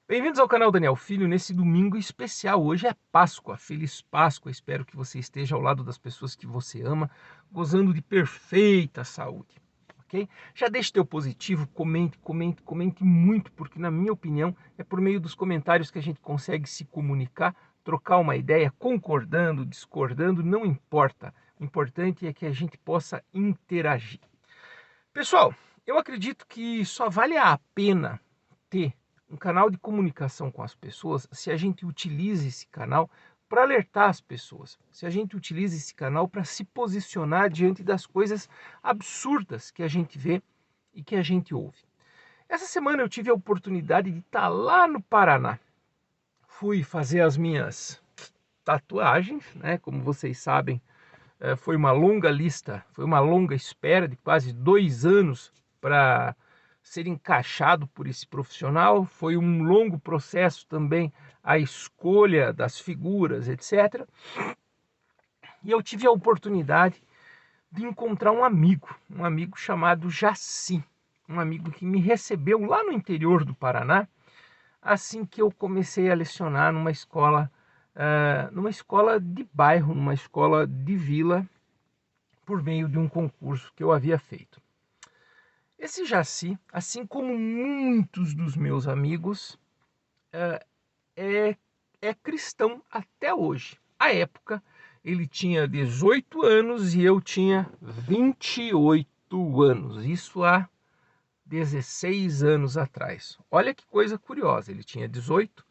Bem-vindos ao canal Daniel Filho nesse domingo especial. Hoje é Páscoa, feliz Páscoa. Espero que você esteja ao lado das pessoas que você ama, gozando de perfeita saúde, ok? Já deixe teu positivo, comente muito, porque na minha opinião é por meio dos comentários que a gente consegue se comunicar, trocar uma ideia, concordando, discordando, não importa. O importante é que a gente possa interagir. Pessoal, eu acredito que só vale a pena ter um canal de comunicação com as pessoas se a gente utiliza esse canal para alertar as pessoas, se a gente utiliza esse canal para se posicionar diante das coisas absurdas que a gente vê e que a gente ouve. Essa semana eu tive a oportunidade de estar lá no Paraná. Fui fazer as minhas tatuagens, né? Como vocês sabem, foi uma longa lista, foi uma longa espera de quase 2 anos para ser encaixado por esse profissional. Foi um longo processo também a escolha das figuras, etc. E eu tive a oportunidade de encontrar um amigo chamado Jaci, um amigo que me recebeu lá no interior do Paraná, assim que eu comecei a lecionar numa escola de bairro, numa escola de vila, por meio de um concurso que eu havia feito. Esse Jaci, assim como muitos dos meus amigos, é, é cristão até hoje. À época, ele tinha 18 anos e eu tinha 28 anos. Isso há 16 anos atrás. Olha que coisa curiosa, ele tinha 18,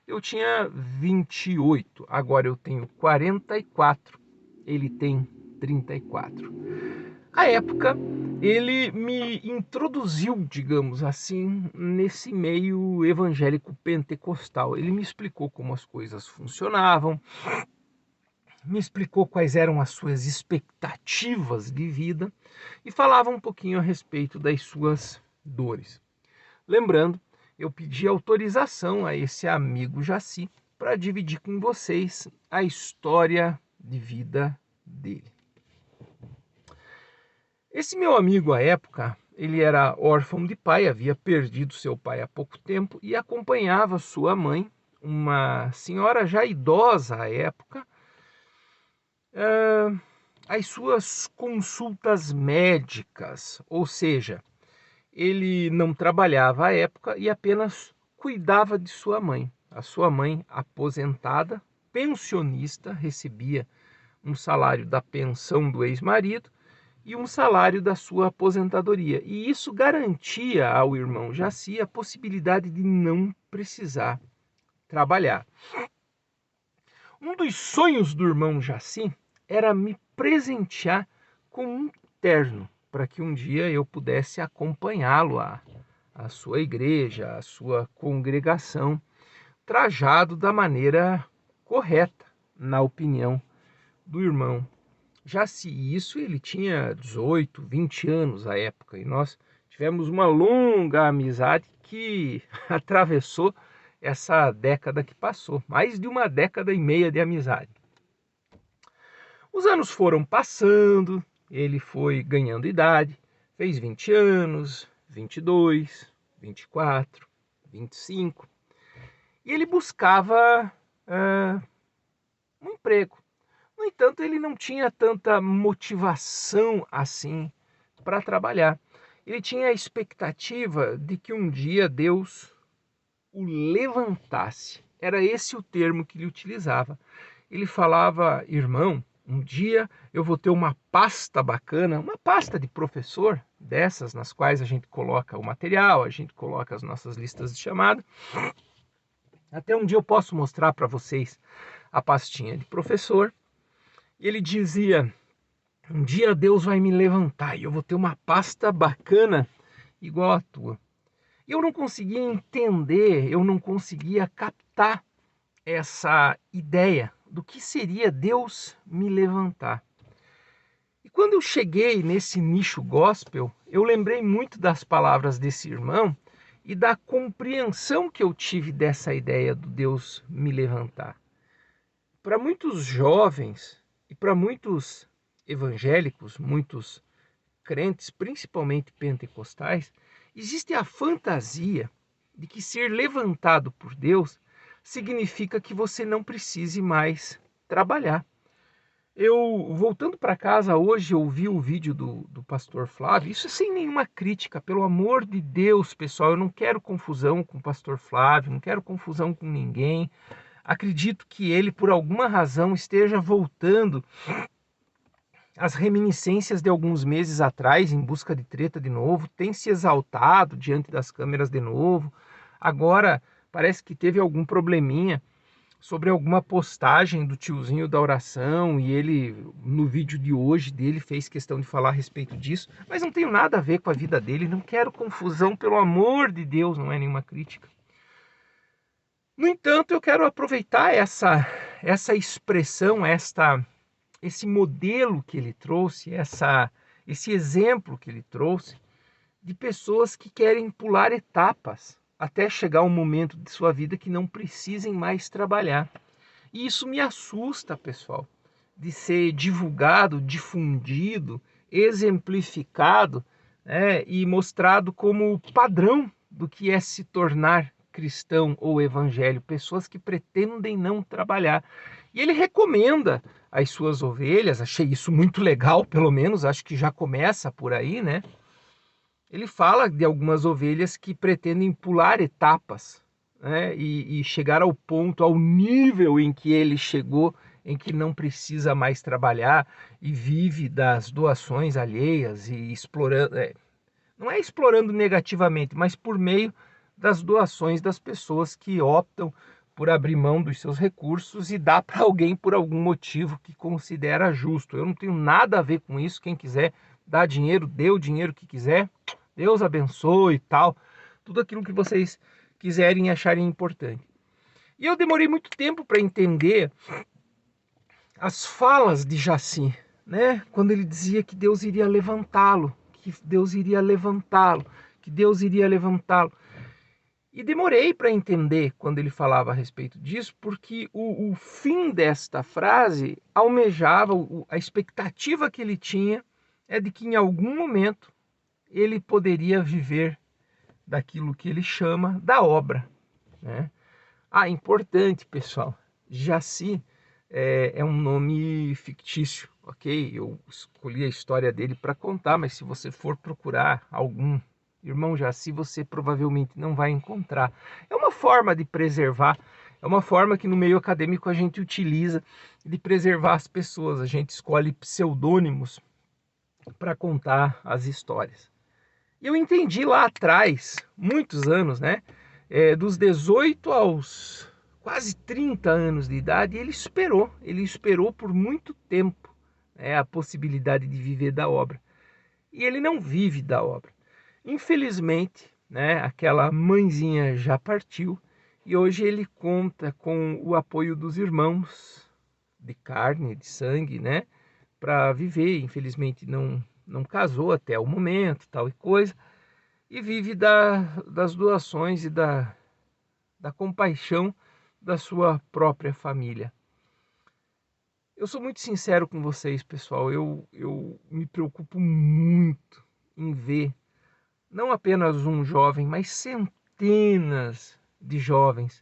eu tinha 28. Agora eu tenho 44, ele tem 34. À época, ele me introduziu, digamos assim, nesse meio evangélico pentecostal. Ele me explicou como as coisas funcionavam, me explicou quais eram as suas expectativas de vida e falava um pouquinho a respeito das suas dores. Lembrando, eu pedi autorização a esse amigo Jaci para dividir com vocês a história de vida dele. Esse meu amigo, à época, ele era órfão de pai, havia perdido seu pai há pouco tempo e acompanhava sua mãe, uma senhora já idosa à época, às suas consultas médicas, ou seja, ele não trabalhava à época e apenas cuidava de sua mãe. A sua mãe, aposentada, pensionista, recebia um salário da pensão do ex-marido e um salário da sua aposentadoria. E isso garantia ao irmão Jaci a possibilidade de não precisar trabalhar. Um dos sonhos do irmão Jaci era me presentear com um terno, para que um dia eu pudesse acompanhá-lo à sua igreja, à sua congregação, trajado da maneira correta, na opinião do irmão Jaci. Isso ele tinha 18, 20 anos à época, e nós tivemos uma longa amizade que atravessou essa década que passou, mais de uma década e meia de amizade. Os anos foram passando, ele foi ganhando idade, fez 20 anos, 22, 24, 25, e ele buscava um emprego. No entanto, ele não tinha tanta motivação assim para trabalhar. Ele tinha a expectativa de que um dia Deus o levantasse. Era esse o termo que ele utilizava. Ele falava: irmão, um dia eu vou ter uma pasta bacana, uma pasta de professor, dessas nas quais a gente coloca o material, a gente coloca as nossas listas de chamada. Até um dia eu posso mostrar para vocês a pastinha de professor. E ele dizia: um dia Deus vai me levantar e eu vou ter uma pasta bacana igual a tua. E eu não conseguia entender, eu não conseguia captar essa ideia do que seria Deus me levantar. E quando eu cheguei nesse nicho gospel, eu lembrei muito das palavras desse irmão e da compreensão que eu tive dessa ideia do Deus me levantar. Para muitos jovens e para muitos evangélicos, muitos crentes, principalmente pentecostais, existe a fantasia de que ser levantado por Deus significa que você não precise mais trabalhar. Eu, voltando para casa hoje, eu vi o vídeo do pastor Flávio, isso sem nenhuma crítica, pelo amor de Deus, pessoal, eu não quero confusão com o pastor Flávio, não quero confusão com ninguém. Acredito que ele, por alguma razão, esteja voltando às reminiscências de alguns meses atrás, em busca de treta de novo, tem se exaltado diante das câmeras de novo. Agora, parece que teve algum probleminha sobre alguma postagem do tiozinho da oração, e ele, no vídeo de hoje dele, fez questão de falar a respeito disso, mas não tem nada a ver com a vida dele, não quero confusão, pelo amor de Deus, não é nenhuma crítica. No entanto, eu quero aproveitar essa expressão, esse modelo que ele trouxe, esse exemplo que ele trouxe, de pessoas que querem pular etapas até chegar um momento de sua vida que não precisem mais trabalhar. E isso me assusta, pessoal, de ser divulgado, difundido, exemplificado, né, e mostrado como padrão do que é se tornar cristão ou evangelho, pessoas que pretendem não trabalhar. E ele recomenda as suas ovelhas, achei isso muito legal, pelo menos, acho que já começa por aí, né? Ele fala de algumas ovelhas que pretendem pular etapas, né, e chegar ao ponto, ao nível em que ele chegou, em que não precisa mais trabalhar e vive das doações alheias e explorando, não é explorando negativamente, mas por meio das doações das pessoas que optam por abrir mão dos seus recursos e dar para alguém por algum motivo que considera justo. Eu não tenho nada a ver com isso. Quem quiser dar dinheiro, dê o dinheiro que quiser. Deus abençoe e tal. Tudo aquilo que vocês quiserem e acharem importante. E eu demorei muito tempo para entender as falas de Jaci, né? Quando ele dizia que Deus iria levantá-lo, que Deus iria levantá-lo, que Deus iria levantá-lo. E demorei para entender quando ele falava a respeito disso, porque o fim desta frase almejava, a expectativa que ele tinha é de que em algum momento ele poderia viver daquilo que ele chama da obra, né? Ah, importante, pessoal, Jaci é um nome fictício, ok? Eu escolhi a história dele para contar, mas se você for procurar algum irmão Jaci, você provavelmente não vai encontrar. É uma forma de preservar, é uma forma que no meio acadêmico a gente utiliza de preservar as pessoas. A gente escolhe pseudônimos para contar as histórias. E eu entendi lá atrás, muitos anos, né? Dos 18 aos quase 30 anos de idade, ele esperou por muito tempo, né, a possibilidade de viver da obra. E ele não vive da obra. Infelizmente, né, aquela mãezinha já partiu e hoje ele conta com o apoio dos irmãos de carne, de sangue, né, para viver. Infelizmente não casou até o momento, tal e coisa, e vive das doações e da compaixão da sua própria família. Eu sou muito sincero com vocês, pessoal, eu me preocupo muito em ver não apenas um jovem, mas centenas de jovens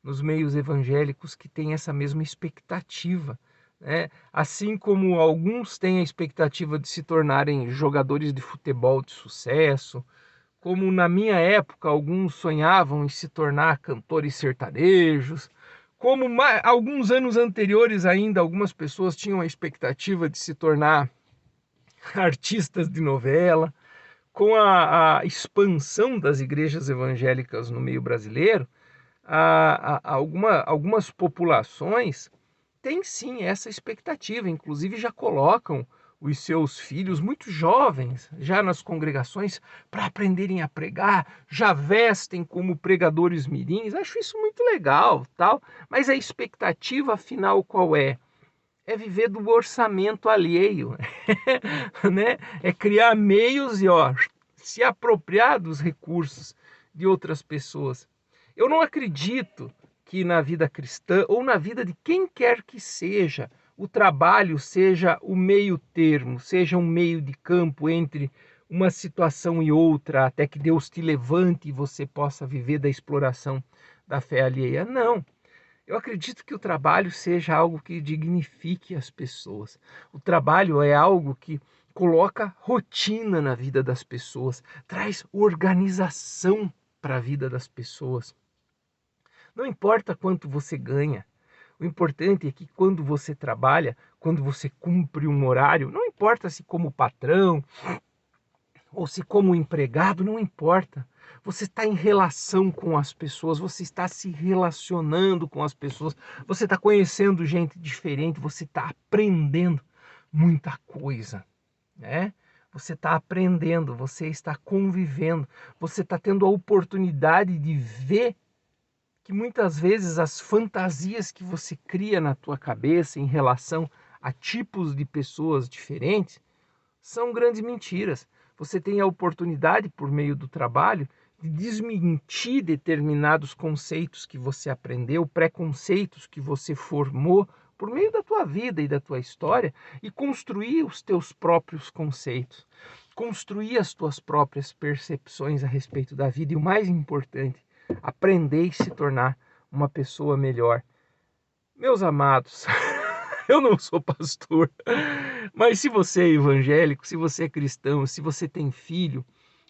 nos meios evangélicos que têm essa mesma expectativa, né? Assim como alguns têm a expectativa de se tornarem jogadores de futebol de sucesso, como na minha época alguns sonhavam em se tornar cantores sertanejos, como alguns anos anteriores ainda algumas pessoas tinham a expectativa de se tornar artistas de novela. Com a expansão das igrejas evangélicas no meio brasileiro, algumas populações têm sim essa expectativa, inclusive já colocam os seus filhos muito jovens já nas congregações para aprenderem a pregar, já vestem como pregadores mirins. Acho isso muito legal, tal, mas a expectativa afinal qual é? É viver do orçamento alheio, né? É criar meios e se apropriar dos recursos de outras pessoas. Eu não acredito que na vida cristã ou na vida de quem quer que seja, o trabalho seja o meio termo, seja um meio de campo entre uma situação e outra até que Deus te levante e você possa viver da exploração da fé alheia. Não. Eu acredito que o trabalho seja algo que dignifique as pessoas. O trabalho é algo que coloca rotina na vida das pessoas, traz organização para a vida das pessoas. Não importa quanto você ganha, o importante é que quando você trabalha, quando você cumpre um horário, não importa se como patrão ou se como empregado, não importa. Você está em relação com as pessoas, você está se relacionando com as pessoas, você está conhecendo gente diferente, você está aprendendo muita coisa, né? Você está aprendendo, você está convivendo, você está tendo a oportunidade de ver que muitas vezes as fantasias que você cria na tua cabeça em relação a tipos de pessoas diferentes são grandes mentiras. Você tem a oportunidade, por meio do trabalho, de desmentir determinados conceitos que você aprendeu, preconceitos que você formou por meio da tua vida e da tua história e construir os teus próprios conceitos, construir as tuas próprias percepções a respeito da vida e o mais importante, aprender e se tornar uma pessoa melhor. Meus amados, eu não sou pastor, mas se você é evangélico, se você é cristão, se você tem filho,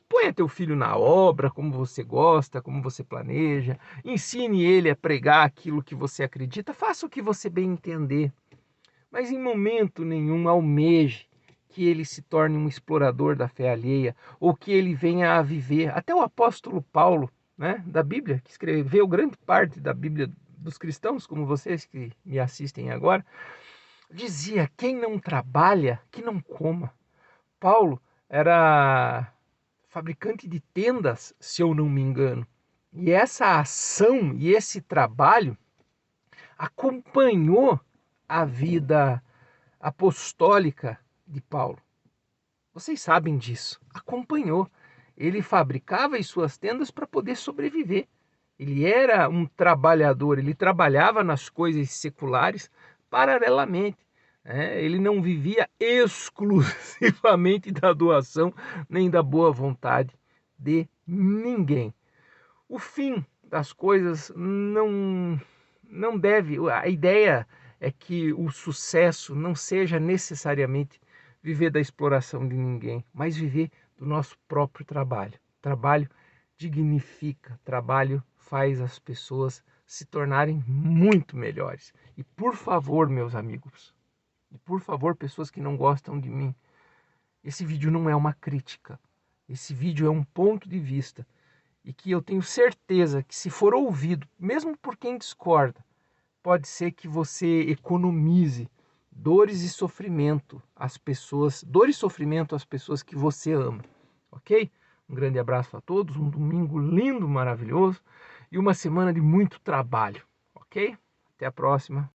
ponha teu filho na obra, como você gosta, como você planeja, ensine ele a pregar aquilo que você acredita, faça o que você bem entender, mas em momento nenhum almeje que ele se torne um explorador da fé alheia, ou que ele venha a viver. Até o apóstolo Paulo, né, da Bíblia, que escreveu grande parte da Bíblia dos cristãos, como vocês que me assistem agora, dizia: quem não trabalha, que não coma. Paulo era fabricante de tendas, se eu não me engano. E essa ação e esse trabalho acompanhou a vida apostólica de Paulo. Vocês sabem disso. Acompanhou. Ele fabricava as suas tendas para poder sobreviver. Ele era um trabalhador, ele trabalhava nas coisas seculares paralelamente. Ele não vivia exclusivamente da doação nem da boa vontade de ninguém. O fim das coisas não deve. A ideia é que o sucesso não seja necessariamente viver da exploração de ninguém, mas viver do nosso próprio trabalho. Trabalho dignifica, trabalho faz as pessoas se tornarem muito melhores. E por favor, meus amigos, e por favor, pessoas que não gostam de mim, esse vídeo não é uma crítica. Esse vídeo é um ponto de vista e que eu tenho certeza que, se for ouvido, mesmo por quem discorda, pode ser que você economize dores e sofrimento às pessoas, dor e sofrimento às pessoas que você ama, ok? Um grande abraço a todos, um domingo lindo, maravilhoso e uma semana de muito trabalho, ok? Até a próxima.